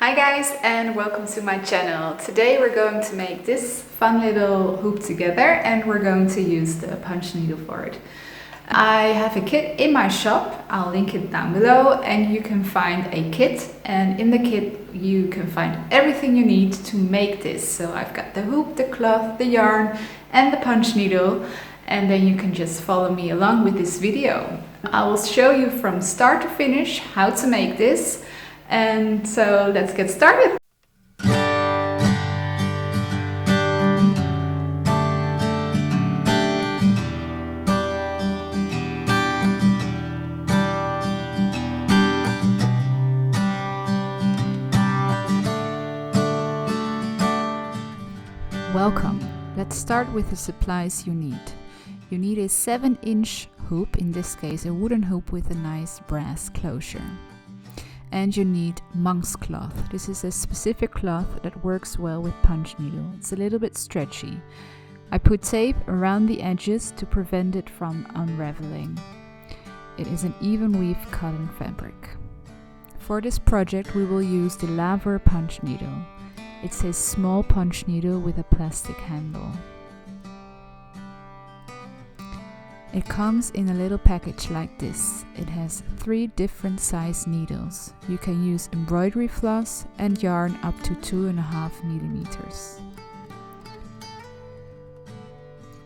Hi guys, and welcome to my channel. Today we're going to make this fun little hoop together and we're going to use the punch needle for it. I have a kit in my shop, I'll link it down below, and you can find a kit, and in the kit you can find everything you need to make this. So I've got the hoop, the cloth, the yarn and the punch needle, and then you can just follow me along with this video. I will show you from start to finish how to make this. And so let's get started. Welcome. Let's start with the supplies you need. You need a 7-inch hoop, in this case a wooden hoop with a nice brass closure. And you need monk's cloth. This is a specific cloth that works well with punch needle. It's a little bit stretchy. I put tape around the edges to prevent it from unraveling. It is an even weave cotton fabric. For this project we will use the Lavor punch needle. It's a small punch needle with a plastic handle. It comes in a little package like this. It has 3 different size needles. You can use embroidery floss and yarn up to 2.5 millimeters.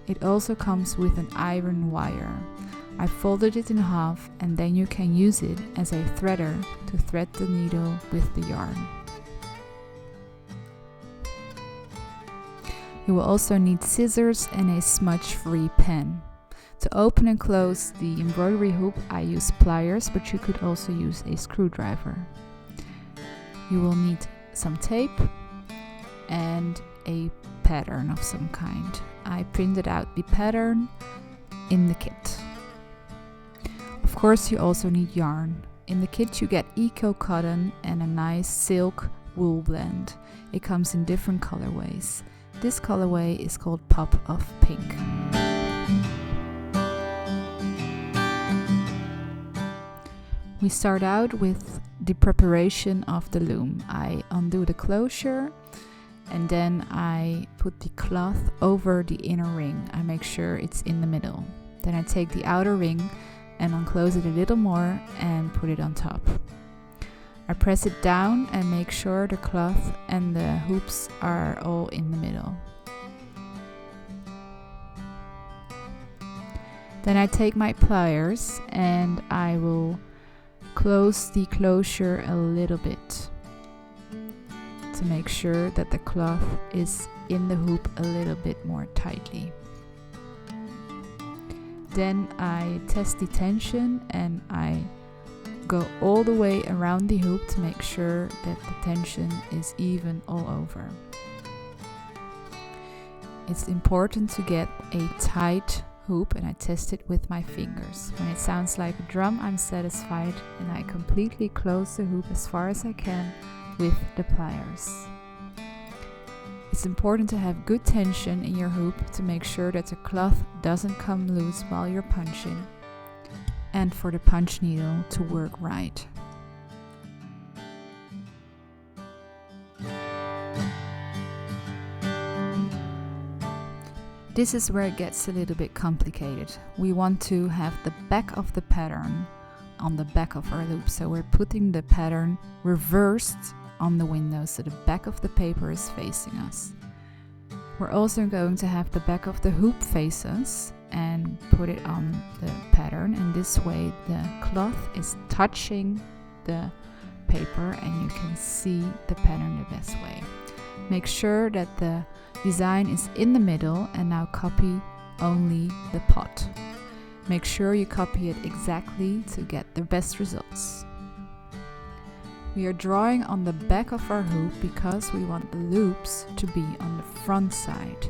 It also comes with an iron wire. I folded it in half and then you can use it as a threader to thread the needle with the yarn. You will also need scissors and a smudge-free pen. To open and close the embroidery hoop I use pliers, but you could also use a screwdriver. You will need some tape and a pattern of some kind. I printed out the pattern in the kit. Of course you also need yarn. In the kit you get eco cotton and a nice silk wool blend. It comes in different colorways. This colorway is called Pop of Pink. We start out with the preparation of the loom. I undo the closure and then I put the cloth over the inner ring. I make sure it's in the middle. Then I take the outer ring and unclose it a little more and put it on top. I press it down and make sure the cloth and the hoops are all in the middle. Then I take my pliers and I will close the closure a little bit to make sure that the cloth is in the hoop a little bit more tightly. Then I test the tension and I go all the way around the hoop to make sure that the tension is even all over. It's important to get a tight hoop and I test it with my fingers. When it sounds like a drum, I'm satisfied and I completely close the hoop as far as I can with the pliers. It's important to have good tension in your hoop to make sure that the cloth doesn't come loose while you're punching, and for the punch needle to work right. This is where it gets a little bit complicated. We want to have the back of the pattern on the back of our loop, so we're putting the pattern reversed on the window so the back of the paper is facing us. We're also going to have the back of the hoop face us and put it on the pattern, and this way the cloth is touching the paper and you can see the pattern the best way. Make sure that the design is in the middle and now copy only the pot. Make sure you copy it exactly to get the best results. We are drawing on the back of our hoop because we want the loops to be on the front side.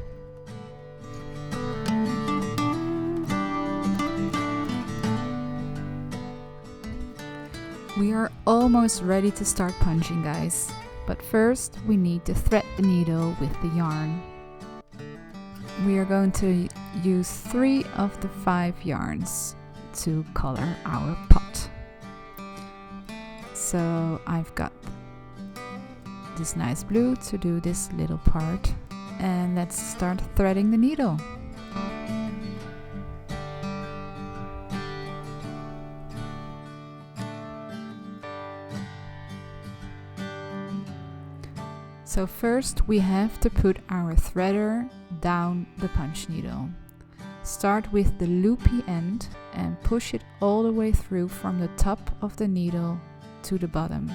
We are almost ready to start punching, guys. But first we need to thread the needle with the yarn. We are going to use 3 of the 5 yarns to color our pot. So I've got this nice blue to do this little part, and let's start threading the needle. So first we have to put our threader down the punch needle. Start with the loopy end and push it all the way through from the top of the needle to the bottom.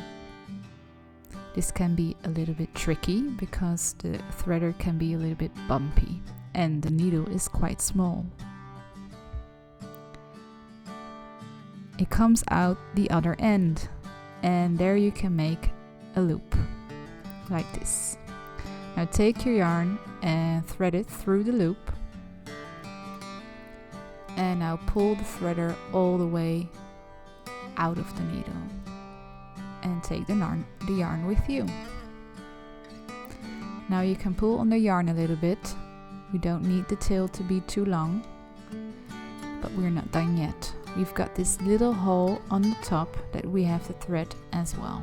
This can be a little bit tricky because the threader can be a little bit bumpy and the needle is quite small. It comes out the other end, and there you can make a loop like this. Now take your yarn and thread it through the loop, and now pull the threader all the way out of the needle and take the yarn with you. Now you can pull on the yarn a little bit. We don't need the tail to be too long, but we're not done yet. We've got this little hole on the top that we have to thread as well.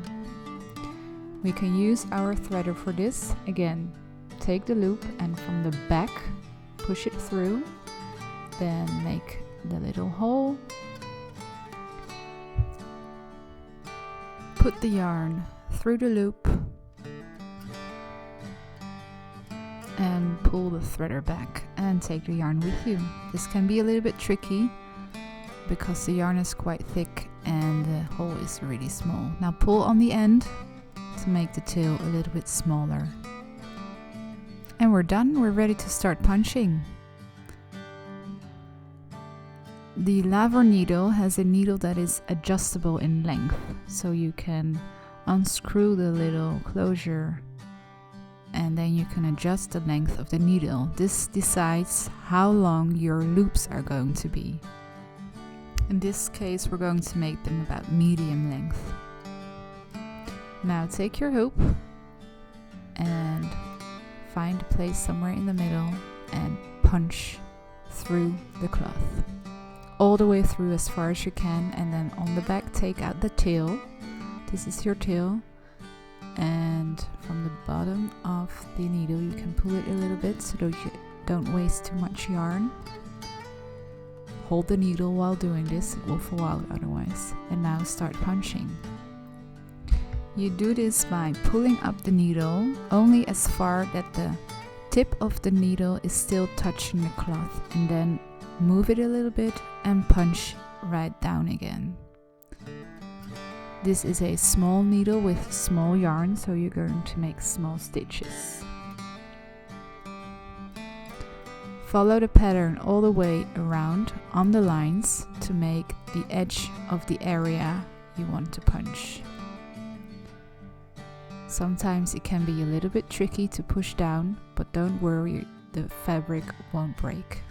We can use our threader for this. Again, take the loop and from the back push it through, then make the little hole, put the yarn through the loop and pull the threader back and take the yarn with you. This can be a little bit tricky because the yarn is quite thick and the hole is really small. Now pull on the end to make the tail a little bit smaller. And we're done, we're ready to start punching. The Lavor needle has a needle that is adjustable in length, so you can unscrew the little closure and then you can adjust the length of the needle. This decides how long your loops are going to be. In this case, we're going to make them about medium length. Now take your hoop and find a place somewhere in the middle and punch through the cloth. All the way through as far as you can, and then on the back take out the tail. This is your tail, and from the bottom of the needle you can pull it a little bit so that you don't waste too much yarn. Hold the needle while doing this, it will fall out otherwise. And now start punching. You do this by pulling up the needle only as far that the tip of the needle is still touching the cloth, and then move it a little bit and punch right down again. This is a small needle with small yarn, so you're going to make small stitches. Follow the pattern all the way around on the lines to make the edge of the area you want to punch. Sometimes it can be a little bit tricky to push down, but don't worry, the fabric won't break.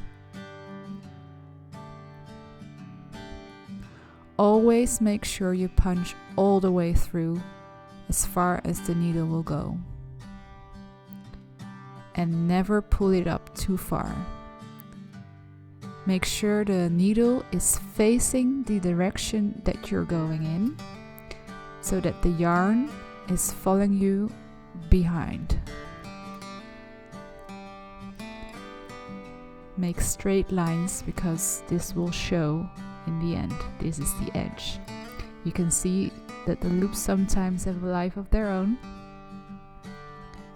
Always make sure you punch all the way through as far as the needle will go. And never pull it up too far. Make sure the needle is facing the direction that you're going in, so that the yarn is following you behind. Make straight lines because this will show in the end. This is the edge. You can see that the loops sometimes have a life of their own,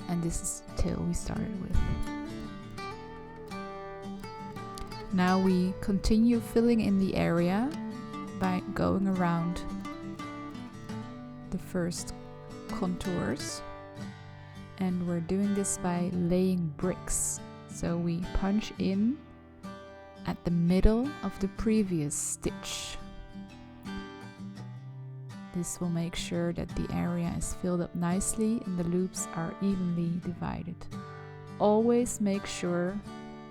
and this is the tail we started with. Now we continue filling in the area by going around the first contours, and we're doing this by laying bricks. So we punch in at the middle of the previous stitch. This will make sure that the area is filled up nicely and the loops are evenly divided. Always make sure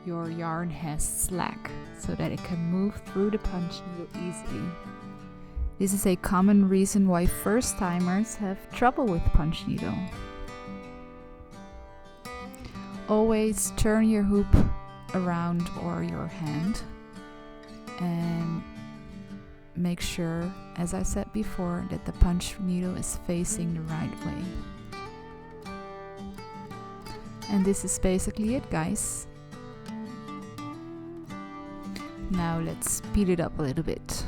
your yarn has slack so that it can move through the punch needle easily. This is a common reason why first-timers have trouble with punch needle. Always turn your hoop around or your hand and make sure, as I said before, that the punch needle is facing the right way. And this is basically it, guys. Now let's speed it up a little bit.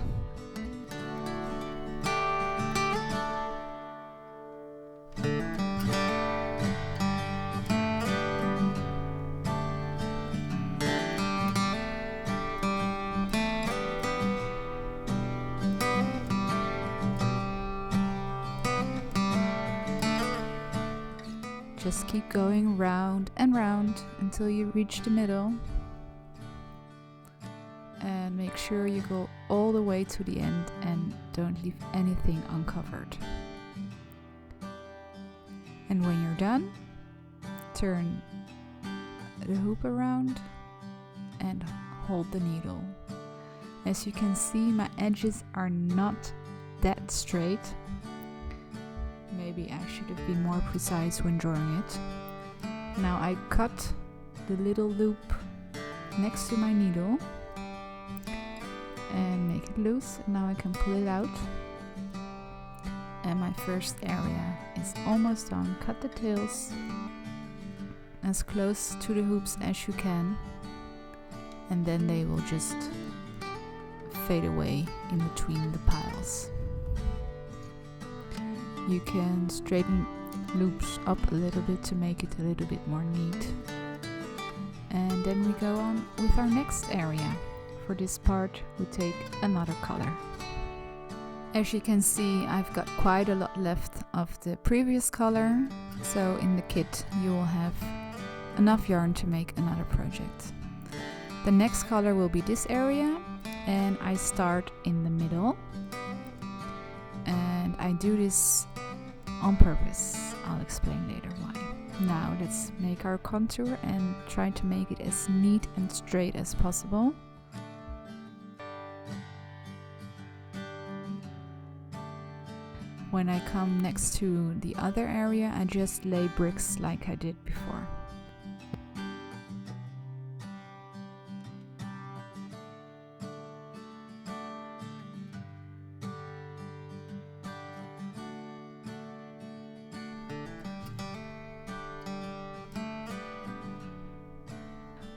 Just keep going round and round until you reach the middle. And make sure you go all the way to the end and don't leave anything uncovered. And when you're done, turn the hoop around and hold the needle. As you can see, my edges are not that straight. Maybe I should have been more precise when drawing it. Now I cut the little loop next to my needle and make it loose. Now I can pull it out. And my first area is almost done. Cut the tails as close to the hoops as you can, and then they will just fade away in between the piles. You can straighten loops up a little bit to make it a little bit more neat. And then we go on with our next area. For this part we take another color. As you can see, I've got quite a lot left of the previous color, so in the kit you will have enough yarn to make another project. The next color will be this area, and I start in the middle, and I do this on purpose. I'll explain later why. Now let's make our contour and try to make it as neat and straight as possible. When I come next to the other area, I just lay bricks like I did before.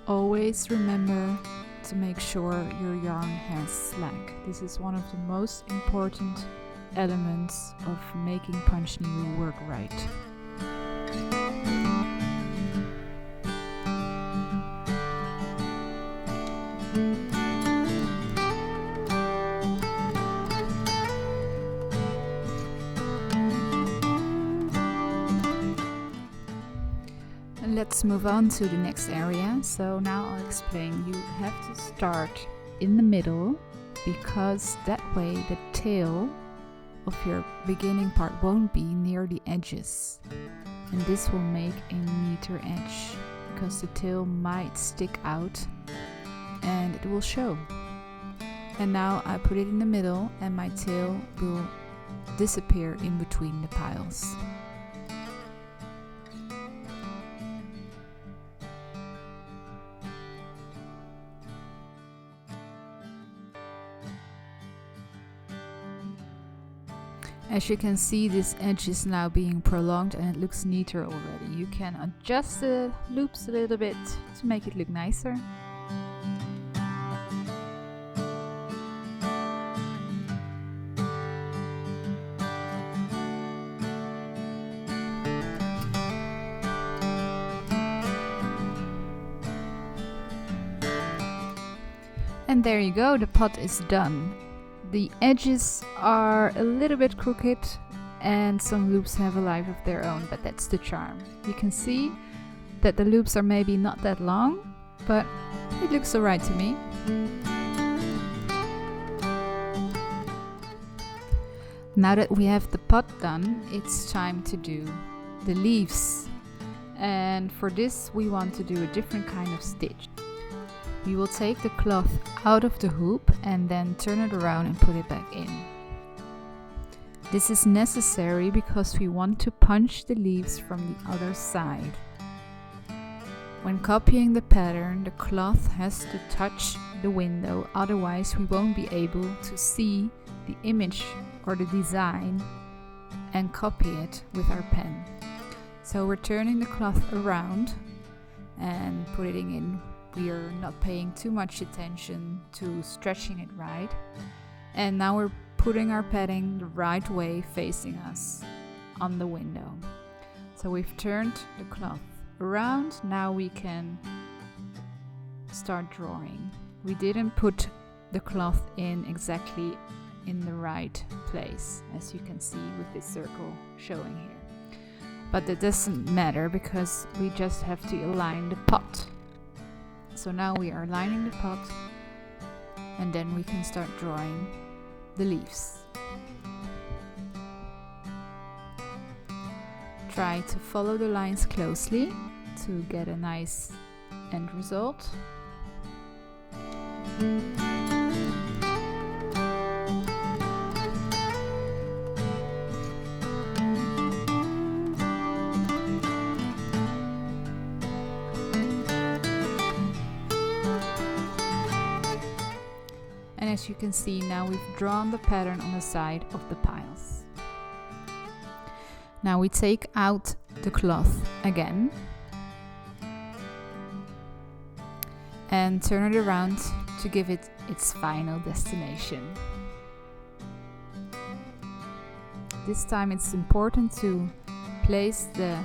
Always remember to make sure your yarn has slack. This is one of the most important elements of making punch needle work right. Let's move on to the next area. So now I'll explain. You have to start in the middle, because that way the tail of your beginning part won't be near the edges, and this will make a neater edge, because the tail might stick out and it will show. And now I put it in the middle and my tail will disappear in between the piles. As you can see, this edge is now being prolonged and it looks neater already. You can adjust the loops a little bit to make it look nicer. And there you go, the pot is done. The edges are a little bit crooked and some loops have a life of their own, but that's the charm. You can see that the loops are maybe not that long, but it looks alright to me. Now that we have the pot done, it's time to do the leaves. And for this we want to do a different kind of stitch. We will take the cloth out of the hoop and then turn it around and put it back in. This is necessary because we want to punch the leaves from the other side. When copying the pattern, the cloth has to touch the window, otherwise we won't be able to see the image or the design and copy it with our pen. So we're turning the cloth around and put it in. We are not paying too much attention to stretching it right. And now we're putting our padding the right way facing us on the window. So we've turned the cloth around. Now we can start drawing. We didn't put the cloth in exactly in the right place, as you can see with this circle showing here. But that doesn't matter because we just have to align the pot. So now we are aligning the pot, and then we can start drawing the leaves. Try to follow the lines closely to get a nice end result. And as you can see, now we've drawn the pattern on the side of the piles. Now we take out the cloth again and turn it around to give it its final destination. This time it's important to place the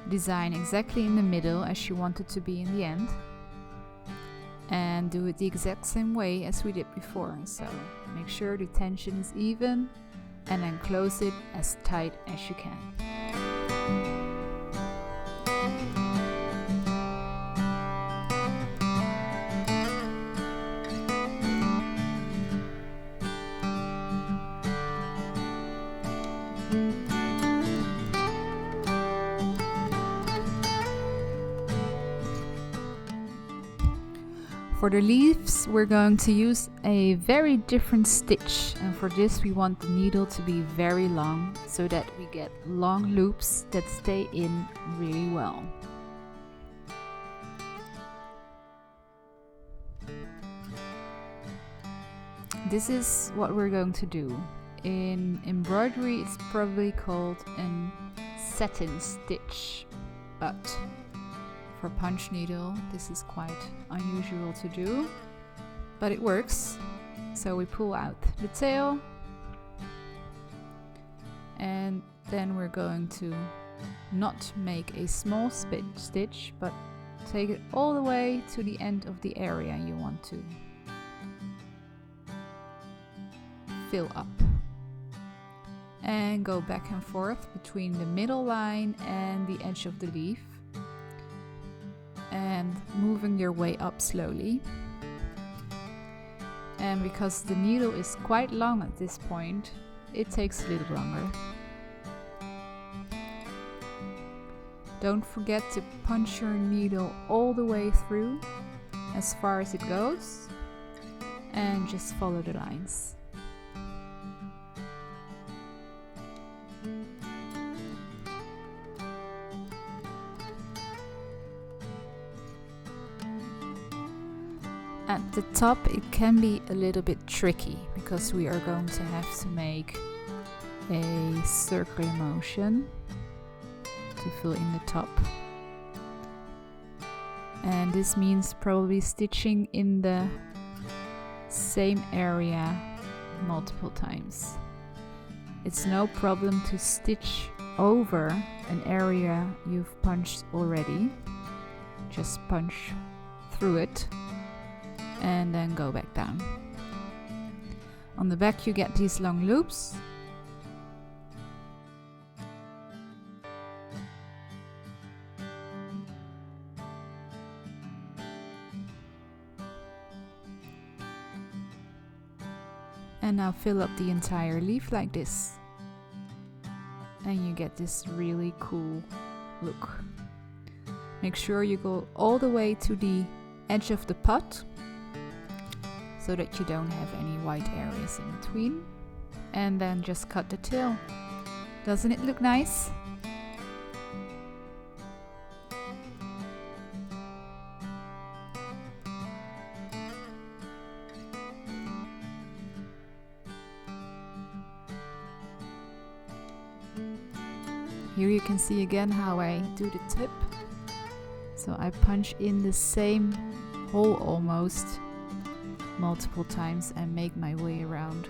design exactly in the middle as you want it to be in the end, and do it the exact same way as we did before. So make sure the tension is even and then close it as tight as you can. For the leaves, we're going to use a very different stitch, and for this we want the needle to be very long so that we get long loops that stay in really well. This is what we're going to do. In embroidery it's probably called a satin stitch, but for punch needle this is quite unusual to do, but it works. So we pull out the tail, and then we're going to not make a small stitch, but take it all the way to the end of the area you want to fill up, and go back and forth between the middle line and the edge of the leaf, and moving your way up slowly. And because the needle is quite long at this point, it takes a little longer. Don't forget to punch your needle all the way through, as far as it goes, and just follow the lines. At the top it can be a little bit tricky because we are going to have to make a circular motion to fill in the top, and this means probably stitching in the same area multiple times. It's no problem to stitch over an area you've punched already. Just punch through it and then go back down. On the back you get these long loops. And now fill up the entire leaf like this, and you get this really cool look. Make sure you go all the way to the edge of the pot so that you don't have any white areas in between, and then just cut the tail. Doesn't it look nice? Here you can see again how I do the tip. So I punch in the same hole almost multiple times and make my way around.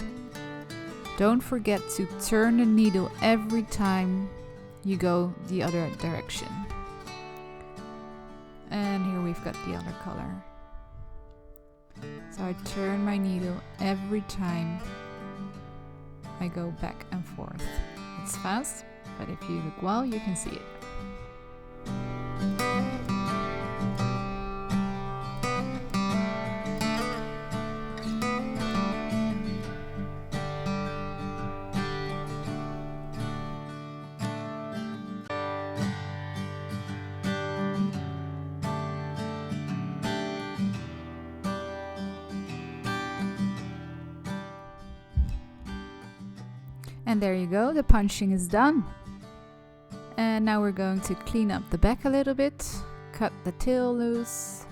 Don't forget to turn the needle every time you go the other direction. And here we've got the other color. So I turn my needle every time I go back and forth. It's fast, but if you look well, you can see it. And there you go, the punching is done. And now we're going to clean up the back a little bit, cut the tail loose,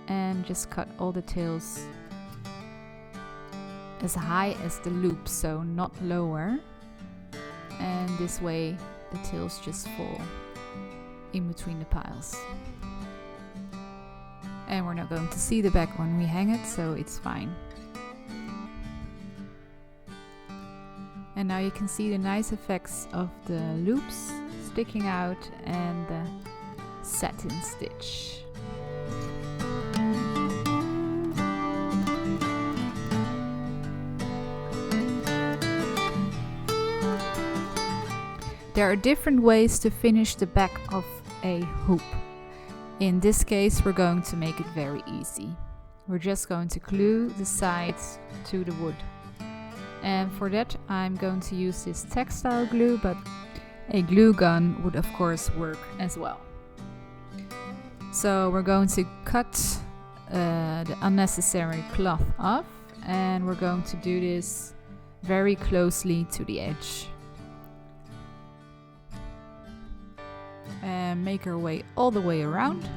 and just cut all the tails as high as the loop, so not lower. And this way the tails just fall in between the piles. And we're not going to see the back when we hang it, so it's fine. And now you can see the nice effects of the loops sticking out and the satin stitch. There are different ways to finish the back of a hoop. In this case, we're going to make it very easy. We're just going to glue the sides to the wood. And for that I'm going to use this textile glue, but a glue gun would of course work as well. So we're going to cut the unnecessary cloth off, and we're going to do this very closely to the edge. And make our way all the way around.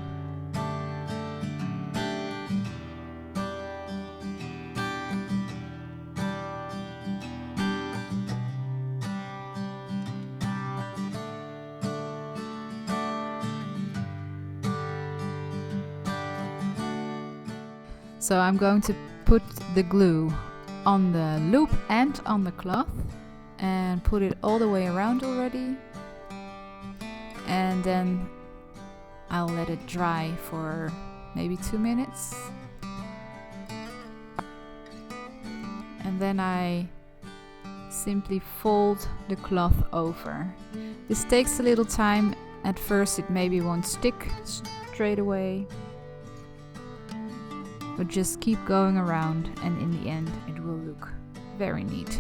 So I'm going to put the glue on the loop and on the cloth and put it all the way around already. And then I'll let it dry for maybe 2 minutes. And then I simply fold the cloth over. This takes a little time. At first it maybe won't stick straight away, but just keep going around, and in the end it will look very neat.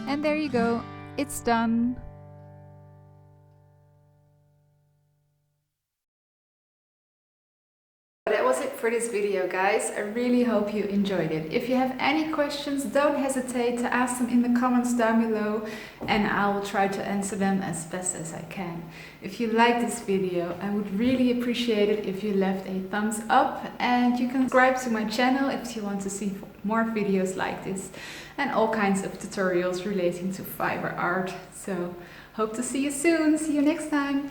And there you go, it's done. That was it for this video, guys. I really hope you enjoyed it. If you have any questions, don't hesitate to ask them in the comments down below, and I will try to answer them as best as I can. If you like this video, I would really appreciate it if you left a thumbs up, and you can subscribe to my channel if you want to see more videos like this and all kinds of tutorials relating to fiber art. So hope to see you soon. See you next time.